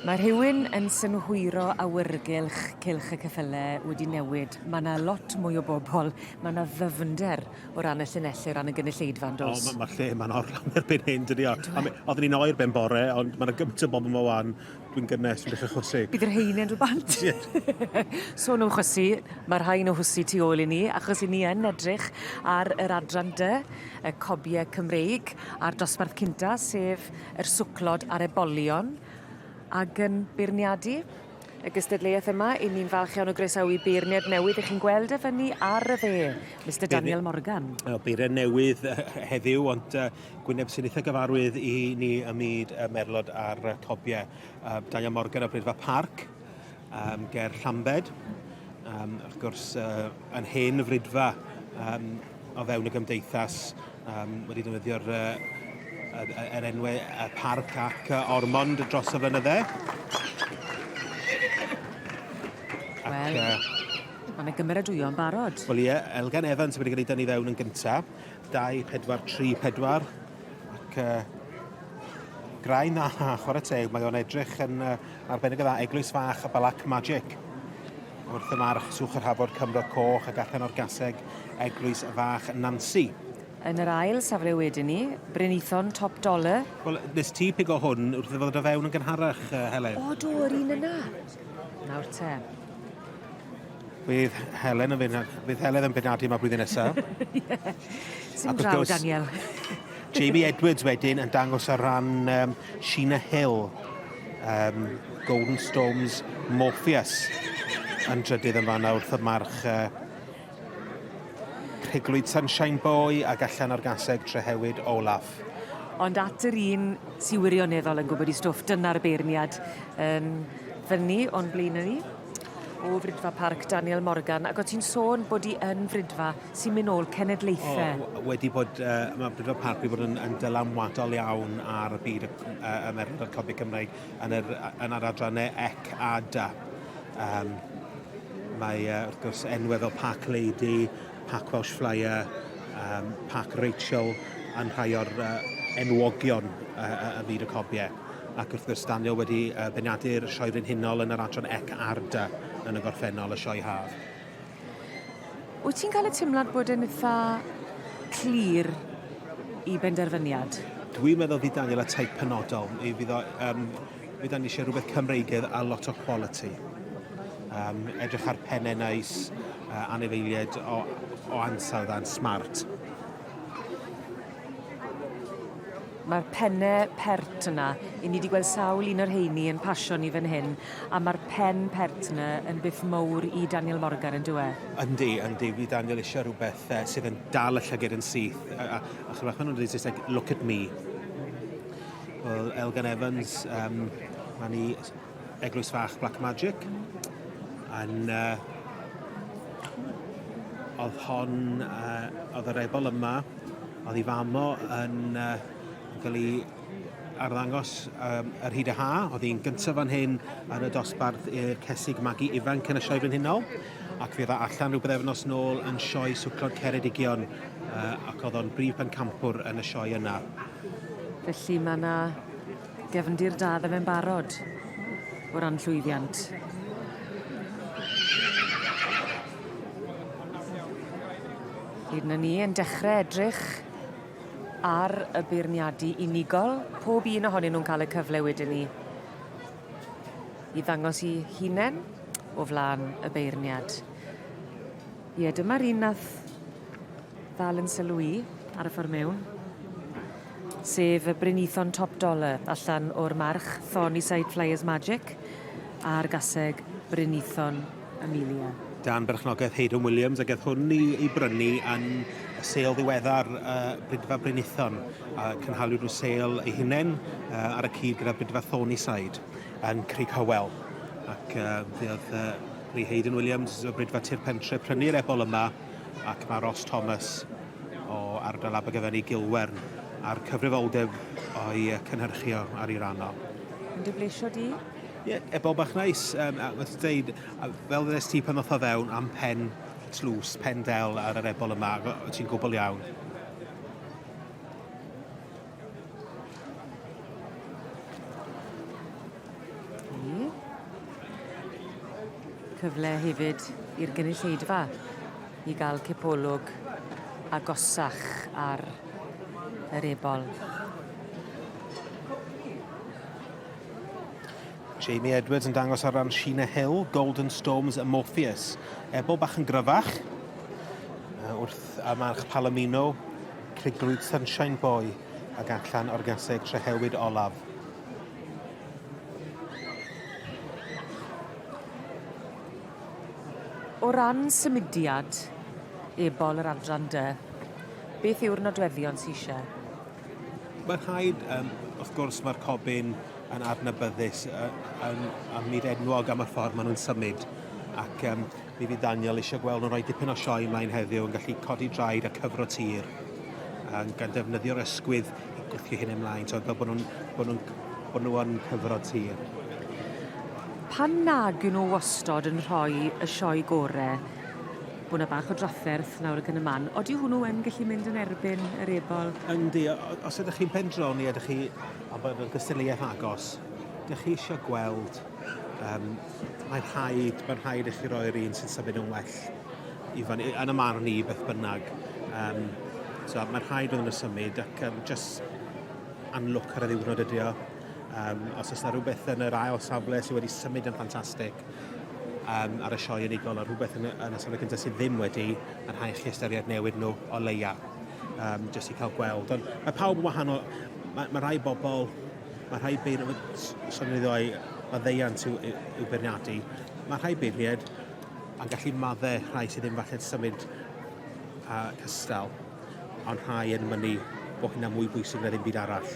Mae rhywun yn synhwyro awyrgylch cylch y ceffylau wedi newid. Mae yna lot mwy o bobl, mae yna ddyfnder o ran y llinellau, o ran y gynulleidfa'n dos. Mae'r lle ma'n orlawn erbyn hyn, dydi o. Oedden ni'n oer ben bore, ond mae yna gymaint o bobl yma wan, dwi'n gynnes, dwi'n dechrau chwysu. Bydd yr heinen rhyw bant. Sôn o chwysu, mae'r rhain o chwysu tu ôl i ni, achos i ni yn edrych ar yr adran dy, y Cobiau Cymreig, a'r dosbarth cynta, sef yr swclod a'r Ebolion, ac yn beirniadu. Y gystadleuaeth yma, ni'n falch iawn o groesawu beirniad newydd. Ych chi'n gweld y fyny ar y dde, Mr Daniel Morgan. Beirniad newydd heddiw, ond gwyneb sy'n eitha gyfarwydd i ni ymwneud merlod ar Cobiau. Daniel Morgan o Brydfa Parc, ger Llambed. Wrth gwrs, yn hen frydfa o fewn y gymdeithas, wedi defnyddio'r yr enwau parc ac ormond dros y flynyddau. Wel, mae'n gymeradwyo yn barod. Wel ie, Elgan Evans wedi cael ei dynnu fewn yn gyntaf. 2-4-3-4. Ac graen dda, chwarae teg, mae o'n edrych yn arbennig o dda. Eglwys fach a Black Magic. Wrth y march Swch yr Hafod Cymro Coch ac allan o'r gaseg Eglwys fach Nancy. Yn yr ail safle wedyn ni, Brynithon top dollar. Wel, nes ti pig o hwn wrth i fod o fewn yn gynharach, Helen? O, do, yr un yna. Nawr te. Bydd Helen yn benadu yma blwyddyn nesaf. Sy'n draw, Daniel. Jamie Edwards wedyn yn dangos ar ran Sheena Hill, Golden Storms Morpheus yn drydydd yn fanna wrth y march Rhiglwyd Sunshine Boy ac allan o'r gaseg Trehewyd Olaf. Ond at yr un sy'n wirioneddol yn gwybod i stwff, dyna'r beirniad yn fyny o'n blaen ni o Frydfa Parc Daniel Morgan, ac o ti'n sôn bod i yn Frydfa sy'n mynd ôl cenedlaethau. Wedi bod, mae Frydfa Parc wedi bod yn dylanwadol iawn ar y byd y merlod o'r Cobiau Cymreig yn yr adrannau ec a da. Mae, wrth gwrs, enwau fel Parc Lady, Parc Welsh Flyer, Parc Rachel yn rhai o'r enwogion y byd y Cobiau. Ac wrth gwrs Daniel wedi beirniadu'r sioe frenhinol yn yr adran ec a'r dy yn y gorffennol y sioe haf. Wyt ti'n cael y teimlad bod yn eitha clir i benderfyniad? Dwi'n meddwl fydd Daniel y teip penodol. Fydd Daniel eisiau rhywbeth Cymreigydd a lot o quality. Edrych ar pennau neis, anifeiliaid o ansawdd a'n smart. Mae'r pennau pert yna, i ni wedi gweld sawl un o'r heini yn pasio ni fan hyn, a mae'r pen pert yna yn byth mowr i Daniel Morgan yn dweud. Yndi. Fi Daniel eisiau rhywbeth sydd yn dal y llygyd yn syth. A chymryd nhw'n dweud Saesneg, look at me. Wel, Elgan Evans, mae ni Eglwys Fach Black Magic. Oedd yr ebol yma, oedd ei famo yn cael ei arddangos yr hyd y ha. Oedd hi'n gyntaf fan hyn yn y dosbarth i'r cesig magu ifanc yn y sioe frenhinol, ac fydd allan rhyw byddefnos nôl yn sioe swclod Ceredigion, ac oedd o'n brif bencampwr yn y sioe yna. Felly mae yna gefndir da ddim yn barod o ran llwyddiant. Hyd na ni yn dechrau edrych ar y beirniadu unigol. Pob un ohonyn nhw'n cael y cyfle wedyn ni i ddangos i hunain o flaen y beirniad. Ie, dyma'r un nath ddal yn sylwi ar y ffordd mewn, sef y Brynithon top dollar allan o'r march Thornyside Flyers Magic a'r gaseg Brynithon Amelia. Dan berchnogaeth Hayden Williams, ac eith hwn i brynu yn y seil ddiweddar Brydfa Brynithon, a cynhalwyd nhw seil ei hunain ar y cyd gyda Brydfa Thornyside yn Crug Hywel. Ac ddodd Hayden Williams o Brydfa Tirpentre prynu'r ebol yma, ac mae Ross Thomas o ardal Abergavenny Gilwern a'r cyfrifoldeb o'i cynhyrchio ar ei ranno. Yn dy bleisio di? Ie, ebol bach neis. Wrth dweud, fel ddys ti pan ddoth o fewn am pen tlws, pen del ar yr ebol yma, ti'n gwbl iawn. cyfle hefyd i'r gynulleidfa i gael cipolwg agosach ar yr ebol. Jamie Edwards yn dangos ar ran Sheena Hill, Golden Storms y Morpheus. Ebol bach yn gryfach. Wrth y march Palomino, Crigrwyd Sunshine Boy ac allan o'r gaseg Trehewyd Olaf. O ran symudiad ebol yr adran dy, beth yw'r nodweddion sy'n eisiau? Mae'n rhaid, wrth gwrs mae'r cobyn yn adnabyddus yn myd enwog am y ffordd maen nhw'n symud. Ac mi fydd Daniel eisiau gweld nhw'n rhoi dipyn o sioe mlaen heddiw yn gallu codi draed a cyfro tir. Gan defnyddio'r ysgwydd i gwthio hyn ymlaen, so fel bod nhw yn cyfro tir. Pan nag nhw wastod yn rhoi y sioe gorau, bod yna bach o drafferth nawr ac yn y man, oeddi hwnnw yn gallu mynd yn erbyn yr ebol? Yndi, os ydych chi'n pendroni, ydych chi, a bod yn gysyliaeth agos, ydych chi eisiau gweld, mae'n rhaid i chi roi'r un sy'n symud yn well i fyny, yn y marn ni beth bynnag. So mae'n rhaid o'n symud ac just anlwc ar y ddiwrnod ydi o. Os oes yna rhywbeth yn yr ail safle sydd wedi symud yn ffantastig ar y sioe unigol a rhywbeth yn y safle gyntaf sydd ddim wedi, yn rhaid chi ystyried newid nhw o leia, jyst i cael gweld. Ond mae pawb yn wahanol, mae rhai bobl, mae rhai beirniad, sôn i ddoi, mae ddeiant i'w beirniadu, mae rhai beirniad yn gallu maddau rhai sydd ddim falle symud cystal, ond rhai yn mynnu bod hynna mwy bwysig na ddim byd arall.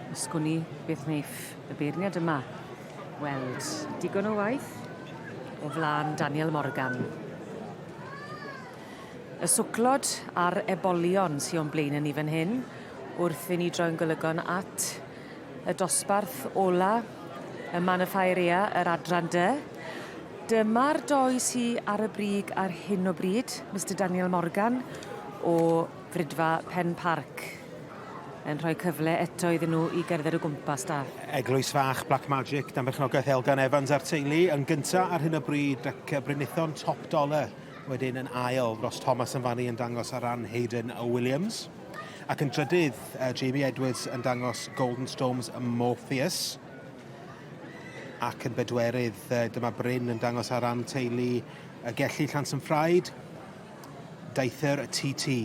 Ysgwni beth wneith y beirniad yma. Weld digon o waith o flaen Daniel Morgan. Y swclod a'r ebolion sy'n o'n blaen ni fan hyn wrth i ni droi'n golygon at y dosbarth ola, y Manafairia, yr adran dy. Dyma'r doi sy'n ar y brig ar hyn o bryd, Mr Daniel Morgan o Frydfa Pen Parc, yn rhoi cyfle eto iddyn nhw i gerdded o gwmpas da. Eglwys fach Black Magic, dan berchnogaeth Elgan Evans a'r teulu, yn gyntaf ar hyn o bryd ac Brynithon top dollar, wedyn yn ail dros Thomas yn fannu yn dangos ar ran Hayden o Williams. Ac yn drydydd, Jamie Edwards yn dangos Golden Storms y Morpheus. Ac yn bedwerydd, dyma Bryn yn dangos ar ran teulu y Gelli Llans yn Ffraid, Deithyr y TT.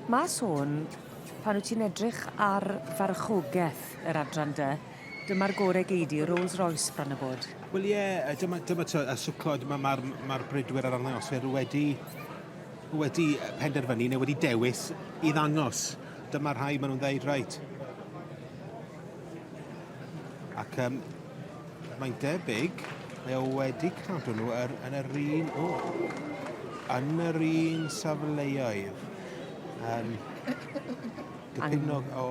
Mae sôn, pan wyt ti'n edrych ar farchogaeth yr adran dy, dyma'r gorau geidi, Rolls Royce bron y bod. Wel ie, dyma y swclod, mae'r brydwyr ar arddangoswyr wedi penderfynu neu wedi dewis i ddangos. Dyma'r rhai maen nhw'n dweud, reit. Ac mae'n debyg, mae o wedi cadw nhw yn yr un safleoedd. Dipyn o...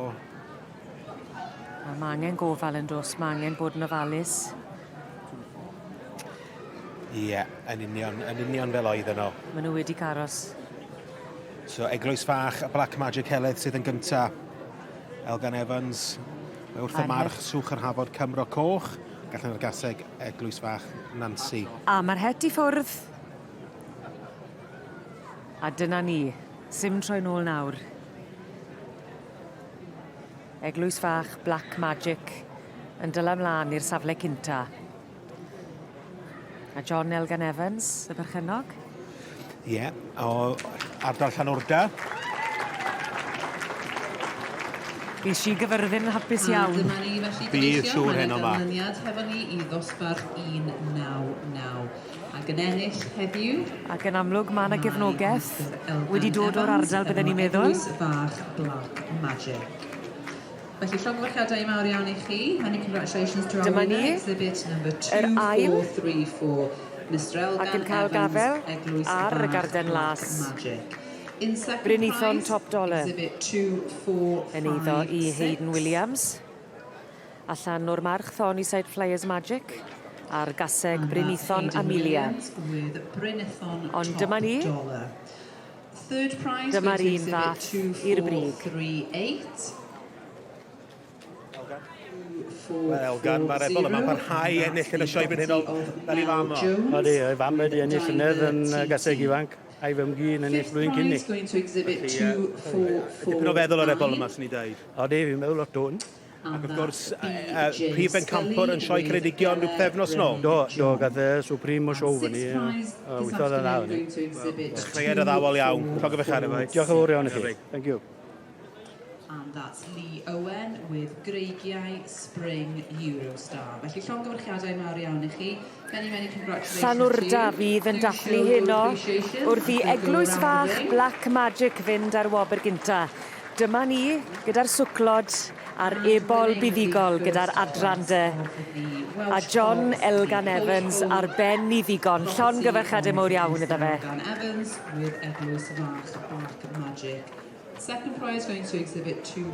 Mae angen gofal yn dos, mae angen bod yn ofalus. Ie, yn union fel oedd yno. Maen nhw wedi caros. So, eglwys fach, Black Magic Heledd sydd yn gyntaf. Elgan Evans, wrth y march swch yr hafod Cymro Coch, gallen yr gaseg eglwys fach Nancy. A mae'r het i ffwrdd. A dyna ni, sim troi nôl nawr. Eglwys fach Black Magic yn dyla mlaen i'r safle cynta. A John Elgan Evans, y berchennog? Ie, o ardal Llanwrda. Bydd si gyfyrddin hapus iawn. Bydd siŵr hyn yma. Hefo ni i ddosbarth 199. Ac yn ennill heddiw... Ac yn amlwg mae yna gefnogaeth wedi dod o'r ardal bydden ni'n meddwl. Eglwys fach Black Magic. Felly llongyfarchiadau mawr iawn i chi. Many congratulations to our winner, exhibit number 2434. Mr Elgan Evans, Eglwys fach Black Magic. Brynithon top dollar yn eiddo i Hayden Williams. Allan o'r march Thorny Side Flyers Magic a'r gaseg Brynithon Amelia. Ond dyma ni. Dyma'r un fath i'r brig. Wel, gan mae'r Ebol yma'n parhau ennill yn y sioe brynhynol fel I fam o. Odi, ei fam wedi ennill llynedd yn gaseg ifanc, a'i fam gyn ennill flwyddyn cynni. Dipyn o feddwl o'r Ebol yma, sy'n ni dweud. Odi, fi'n meddwl lot o'n. Ac wrth gwrs, prif bencampwr yn sioe Ceredigion rhyw pethefnos nôl. Do, gath e Supreme o siow fyny. Wythodd yn awr ni. Creiad o ddawol iawn. Cogaf eich ar efo. Diolch yn fawr iawn I chi. Thank you. And that's Lee Owen with Greigiau Spring Eurostar. Felly llongyfarchiadau mawr iawn I chi. Many congratulations. Llanw'r Dafydd yn dathlu heno wrth I eglwys fach Black Magic fynd ar wobr gynta. Dyma ni gyda'r swclod a'r ebol buddigol gyda'r adrannau. A John Elgan Evans ar ben I ddigon. Llongyfarchiadau mawr iawn iddo fe. Elgan Evans with eglwys fach Black Magic. Second prize going to exhibit 2.